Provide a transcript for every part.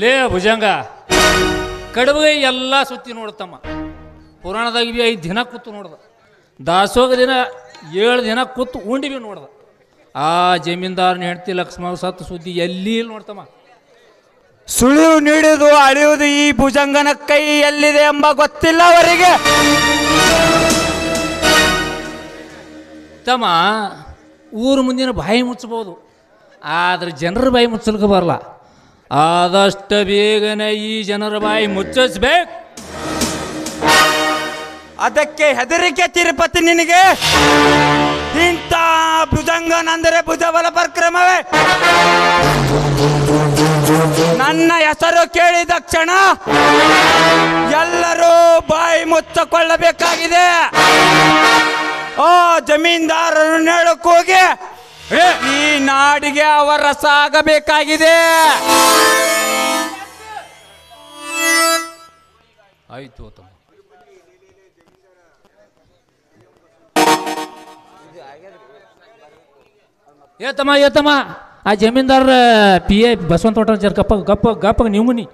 ಲೇ ಭುಜಂಗ ಕಡುಬು ಎಲ್ಲ ಸುತ್ತಿ ನೋಡ್ತಮ್ಮ. ಪುರಾಣದಾಗ 5 ದಿನ ಕೂತು ನೋಡ್ದ, ದಾಸೋಗ ದಿನ 7 ದಿನ ಕೂತು ಉಂಡಿವಿ ನೋಡ್ದ. ಆ ಜಮೀನ್ದಾರನ ಹೆಂಡತಿ ಲಕ್ಷ್ಮ ಸತ್ತು ಸುದ್ದಿ ಎಲ್ಲಿ ನೋಡ್ತಮ್ಮ. ಸುಳಿವು ನೀಡುವುದು ಅಳಿಯುವುದು ಈ ಭುಜಂಗನ ಕೈ ಎಲ್ಲಿದೆ ಎಂಬ ಗೊತ್ತಿಲ್ಲ ಅವರಿಗೆ. ತಮ್ಮ ಊರು ಮುಂದಿನ ಬಾಯಿ ಮುಚ್ಚಬಹುದು, ಆದ್ರೆ ಜನರ ಬಾಯಿ ಮುಚ್ಚಲಿಕ್ಕೆ ಬರಲ್ಲ. ಆದಷ್ಟು ಬೇಗನೆ ಈ ಜನರ ಬಾಯಿ ಮುಚ್ಚಿಸ್ಬೇಕು. ಅದಕ್ಕೆ ಹೆದರಿಕೆ ತಿರುಪತಿ ನಿನಗೆ? ಇಂಥ ಭುಜಂಗನಂದರೆ ಭುಜಬಲ ಪರಾಕ್ರಮವೇ. ನನ್ನ ಹೆಸರು ಕೇಳಿದ ಕ್ಷಣ ಎಲ್ಲರೂ ಬಾಯಿ ಮುಚ್ಚಿಕೊಳ್ಳಬೇಕಾಗಿದೆ. ಓ ಜಮೀನ್ದಾರರನ್ನು ಹೇಳಕ್ಕೋಗಿ ಈ ನಾಡಿಗೆ ಅವರ ಸಾಗಬೇಕಾಗಿದೆ. ಆಯ್ತು ತಮ್ಮ. ಏತಮ್ಮ ಆ ಜಮೀನ್ದಾರ PA ಬಸವಂತ ಹೊಟ್ಟ ಗಪ್ಪ ಗಪ್ಪ ಗಪ್ಪ ನೀವು ಮುನಿ.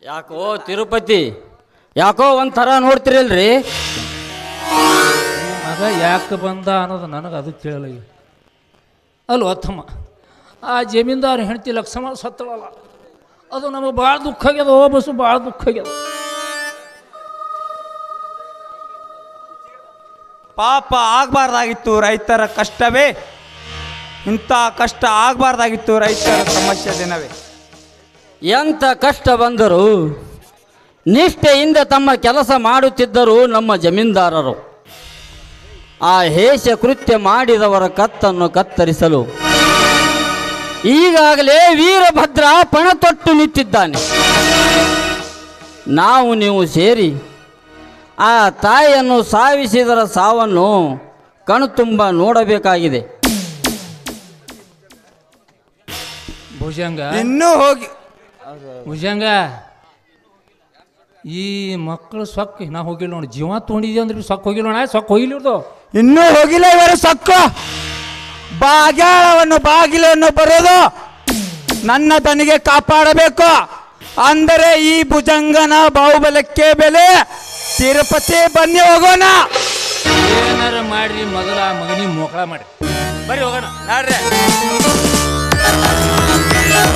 ಯಾಕೋ ತಿರುಪತಿ, ಯಾಕೋ ಒಂಥರ ನೋಡ್ತಿರಲ್ರಿ? ಮಗ ಯಾಕೆ ಬಂದ ಅನ್ನೋದು ನನಗೆ ಅದು ಕೇಳಲ್ಲ. ಅಲ್ವ ತಮ್ಮ, ಆ ಜಮೀನ್ದಾರ ಹೆಂಡತಿ ಲಕ್ಷ್ಮ ಸತ್ತಳಲ್ಲ, ಅದು ನಮಗೆ ಭಾಳ ದುಃಖ ಆಗ್ಯದ. ಓ ಬಸ್ಸು ಭಾಳ ದುಃಖ ಆಗ್ಯದ. ಪಾಪ ಆಗಬಾರ್ದಾಗಿತ್ತು ರೈತರ ಕಷ್ಟವೇ. ಇಂಥ ಕಷ್ಟ ಆಗಬಾರ್ದಾಗಿತ್ತು ರೈತರ ಸಮಸ್ಯೆ ದಿನವೇ. ಎಂಥ ಕಷ್ಟ ಬಂದರೂ ನಿಷ್ಠೆಯಿಂದ ತಮ್ಮ ಕೆಲಸ ಮಾಡುತ್ತಿದ್ದರು ನಮ್ಮ ಜಮೀನ್ದಾರರು. ಆ ಹೇಷ ಕೃತ್ಯ ಮಾಡಿದವರ ಕತ್ತನ್ನು ಕತ್ತರಿಸಲು ಈಗಾಗಲೇ ವೀರಭದ್ರ ಪಣತೊಟ್ಟು ನಿಂತಿದ್ದಾನೆ. ನಾವು ನೀವು ಸೇರಿ ಆ ತಾಯಿಯನ್ನು ಸಾವಿಸಿದರ ಸಾವನ್ನು ಕಣ್ತುಂಬ ನೋಡಬೇಕಾಗಿದೆ. ಭುಜಂಗ ಇನ್ನೂ ಹೋಗಿ ಭುಜಂಗ, ಈ ಮಕ್ಕಳು ಸೊಕ್ಕ ನಾ ಹೋಗಿಲ್ಲ ನೋಡಿ. ಜೀವ ತೊಗೊಂಡಿದ್ದೆ ಅಂದ್ರೆ ಸೊಕ್ಕ ಹೋಗಿಲ್ಲ ನೋಡ, ಸೊಕ್ಕ ಹೋಗಿಲ್ಲ ಇವ್ರದು. ಇನ್ನೂ ಹೋಗಿಲ್ಲ ಇವರು ಸೊಕ್ಕ. ಬಾಗಿಲನ್ನು ಬರೋದು ನನ್ನ ತನಿಗೆ ಕಾಪಾಡಬೇಕು. ಅಂದರೆ ಈ ಭುಜಂಗನ ಬಾಹುಬಲಕ್ಕೆ ಬೆಲೆ. ತಿರುಪತಿ ಬನ್ನಿ ಹೋಗೋಣ. ಏನಾರ ಮಾಡ್ರಿ, ಮೊದಲ ಮಗನಿ ಮೋಕಳ ಮಾಡಿ ಬರ್ರಿ ಹೋಗೋಣ. ನೋಡ್ರಿ